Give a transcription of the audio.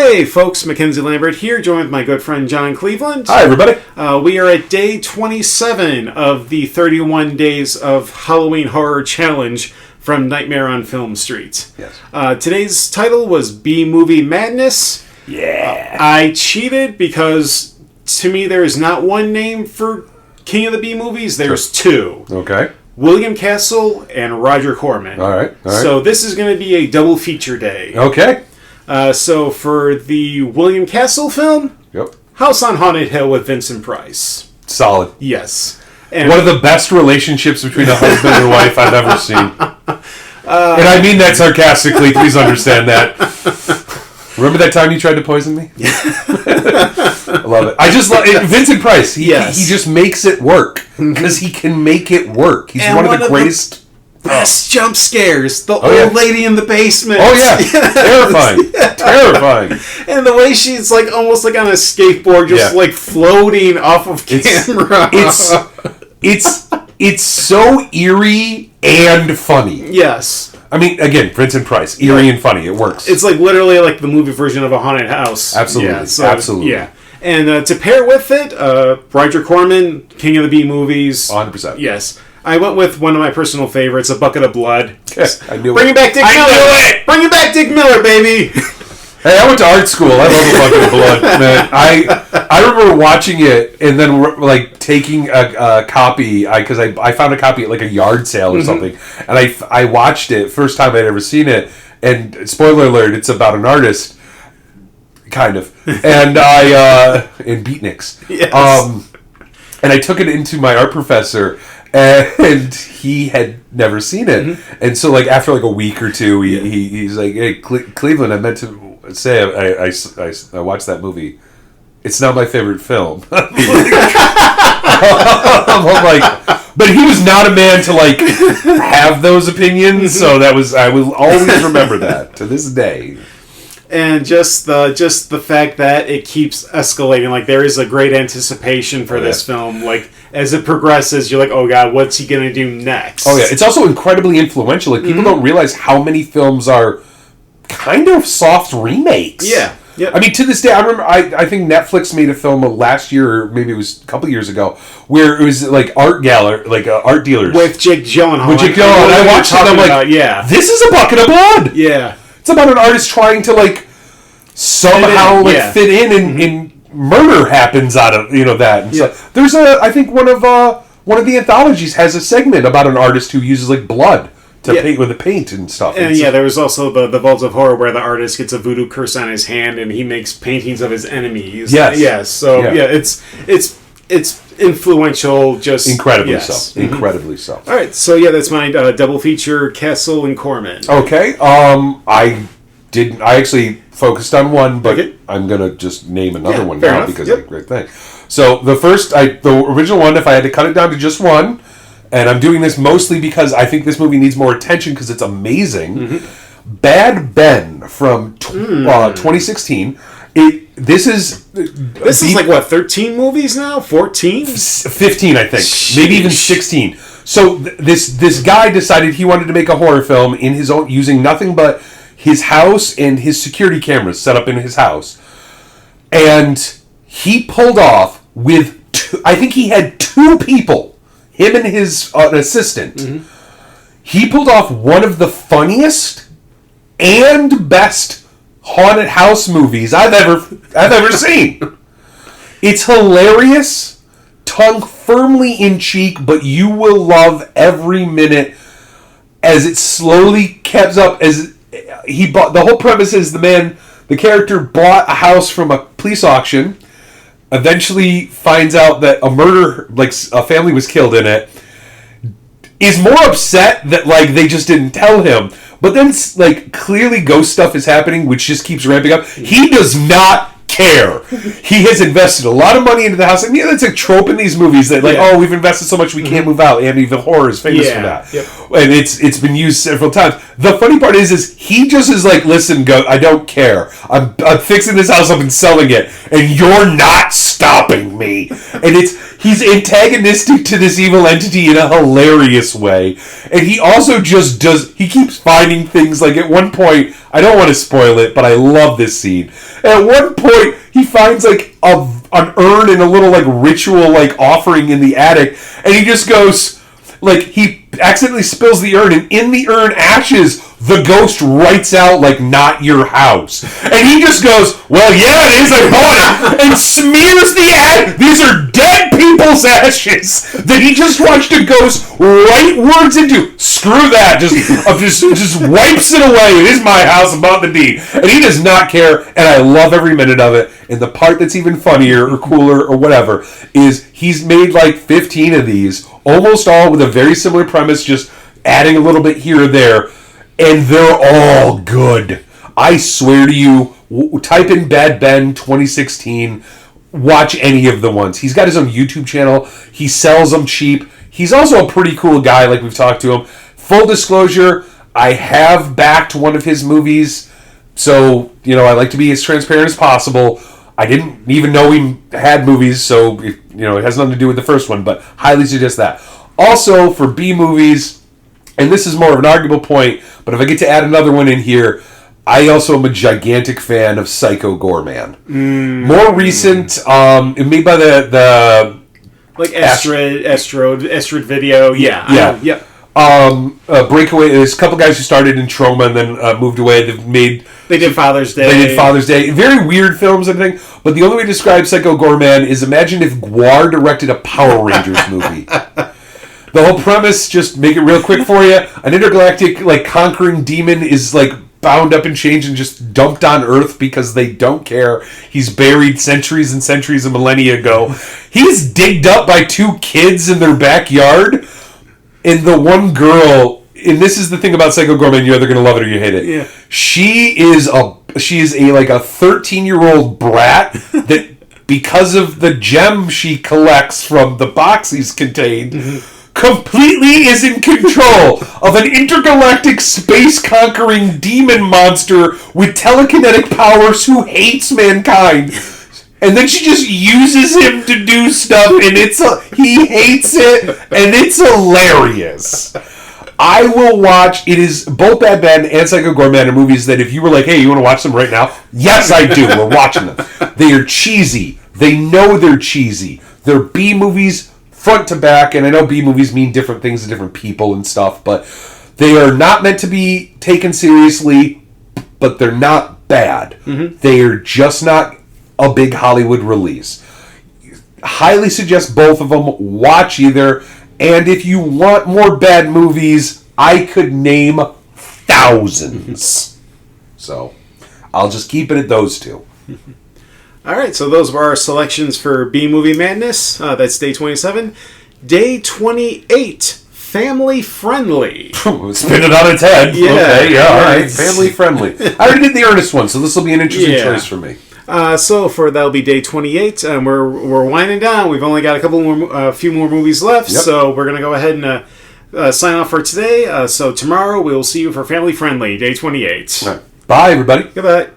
Hey folks, Mackenzie Lambert here, joined with my good friend John Cleveland. Hi everybody. We are at day 27 of the 31 Days of Halloween Horror Challenge from Nightmare on Film Street. Yes. Today's title was B-Movie Madness. Yeah. I cheated because to me there is not one name for King of the B-Movies, there's two. Okay. William Castle and Roger Corman. All right. So this is going to be a double feature day. Okay. So for the William Castle film, Yep. House on Haunted Hill with Vincent Price. Solid. Yes. And One of the best relationships between a husband and wife I've ever seen. And I mean that sarcastically, please understand that. Remember that time you tried to poison me? I love it. I just love it. Vincent Price. He just makes it work. Because he can make it work. He's one of the greatest... Best jump scares. The yeah. old lady in the basement. Oh, yeah. Terrifying. Terrifying. And the way she's like almost like on a skateboard, just like floating off of camera. It's so eerie and funny. Yes. I mean, again, Vincent Price. Eerie and funny. It works. It's like literally like the movie version of a haunted house. Absolutely. Yeah, Absolutely. Yeah. And to pair with it, Roger Corman, King of the B-Movies. 100%. Yes. I went with one of my personal favorites, A Bucket of Blood. Yes, I knew Bring it. back Dick Miller. I knew it! Bring it back, Dick Miller, baby! Hey, I went to art school. I love A Bucket of Blood, man. I remember watching it and then like taking a copy because I found a copy at like a yard sale or something, and I watched it first time I'd ever seen it. And spoiler alert, it's about an artist, kind of, and in beatniks. Yes. And I took it into my art professor. And he had never seen it, and so like after like a week or two, he's like, "Hey, Cleveland, I meant to say I watched that movie. It's not my favorite film." I'm like, but he was not a man to like have those opinions, so I will always remember that to this day. And just the fact that it keeps escalating, like there is a great anticipation for this film. Like as it progresses, you're like, oh god, what's he gonna do next? Oh yeah, it's also incredibly influential. Like people don't realize how many films are kind of soft remakes. Yeah. Yep. I mean, to this day, I remember. I think Netflix made a film last year, or maybe it was a couple years ago, where it was like art dealers with Jake Gyllenhaal. I watched it. And I'm like, this is A Bucket of Blood. Yeah. It's about an artist trying to like somehow fit in and murder happens out of that. And so there's I think one of the anthologies has a segment about an artist who uses like blood to paint with the paint and stuff. And there was also the Vault of Horror where the artist gets a voodoo curse on his hand and he makes paintings of his enemies. Yes. So it's influential. Just incredibly so. Incredibly so. All right. So that's my double feature: Castle and Corman. Okay. I actually focused on one, but I'm gonna just name another one now because it's a great thing. So the original one, if I had to cut it down to just one, and I'm doing this mostly because I think this movie needs more attention because it's amazing. Bad Ben from 2016. This is like what, 13 movies now? 14? 15, I think. Maybe even 16. So this guy decided he wanted to make a horror film in his own, using nothing but his house and his security cameras set up in his house. And he pulled off with I think he had two people, him and his assistant. He pulled off one of the funniest and best haunted house movies I've ever seen. It's hilarious, tongue firmly in cheek, but you will love every minute as it slowly keeps up. As he bought, the whole premise is the character bought a house from a police auction, eventually finds out that a family was killed in it, is more upset that like they just didn't tell him. But then, like, clearly ghost stuff is happening, which just keeps ramping up. He does not care. He has invested a lot of money into the house. And that's a trope in these movies that, like, we've invested so much we can't move out. And even horror is famous for that. Yep. And it's been used several times. The funny part is he just is like, listen, I don't care. I'm fixing this house up and selling it. And you're not stopping me. And he's antagonistic to this evil entity in a hilarious way. And he also just he keeps finding things, like at one point, I don't want to spoil it, but I love this scene. At one point, he finds like an urn and a little like ritual like offering in the attic, and he just goes, like, he accidentally spills the urn, and in the urn ashes, the ghost writes out, like, not your house. And he just goes, well, yeah, it is, I bought it, and smears the ash. These are dead people's ashes that he just watched a ghost write words into. Screw that. Just wipes it away. It is my house. I bought the deed. And he does not care, and I love every minute of it. And the part that's even funnier or cooler or whatever is he's made, like, 15 of these, almost all with a very similar premise, just adding a little bit here or there, and they're all good. I swear to you, type in Bad Ben 2016, watch any of the ones. He's got his own YouTube channel. He sells them cheap. He's also a pretty cool guy, like we've talked to him. Full disclosure, I have backed one of his movies, so, I like to be as transparent as possible. I didn't even know he had movies, so, it has nothing to do with the first one, but highly suggest that. Also, for B movies, and this is more of an arguable point, but if I get to add another one in here, I also am a gigantic fan of Psycho Goreman. More recent, made by the like Astrid Video. Yeah. Breakaway. There's a couple guys who started in Trauma and then moved away. They did Father's Day. They did Father's Day. Very weird films, I think. But the only way to describe Psycho Goreman is imagine if Guar directed a Power Rangers movie. The whole premise, just make it real quick for you. An intergalactic, like, conquering demon is, like, bound up in chains and just dumped on Earth because they don't care. He's buried centuries and centuries of millennia ago. He's digged up by two kids in their backyard. And the one girl, and this is the thing about Psycho Goreman, you're either going to love it or you hate it. Yeah. She is a 13-year-old brat that, because of the gem she collects from the box he's contained, completely is in control of an intergalactic space-conquering demon monster with telekinetic powers who hates mankind. And then she just uses him to do stuff, and he hates it, and it's hilarious. I will watch, it is, both Bad Ben and Psycho Goreman are movies that if you were like, hey, you want to watch them right now? Yes, I do. We're watching them. They are cheesy. They know they're cheesy. They're B movies front to back, and I know B movies mean different things to different people and stuff, but they are not meant to be taken seriously, but they're not bad. They are just not a big Hollywood release. Highly suggest both of them. Watch either. And if you want more bad movies, I could name thousands. So, I'll just keep it at those two. Alright, so those were our selections for B-Movie Madness. That's day 27. Day 28, family friendly. Spin it on its head. Yeah. Okay, yeah, alright. Family friendly. I already did the Ernest one, so this will be an interesting choice for me. So that'll be day 28. We're winding down. We've only got a few more movies left. Yep. So we're gonna go ahead and sign off for today. So tomorrow we will see you for Family Friendly, day 28. All right. Bye, everybody. Goodbye.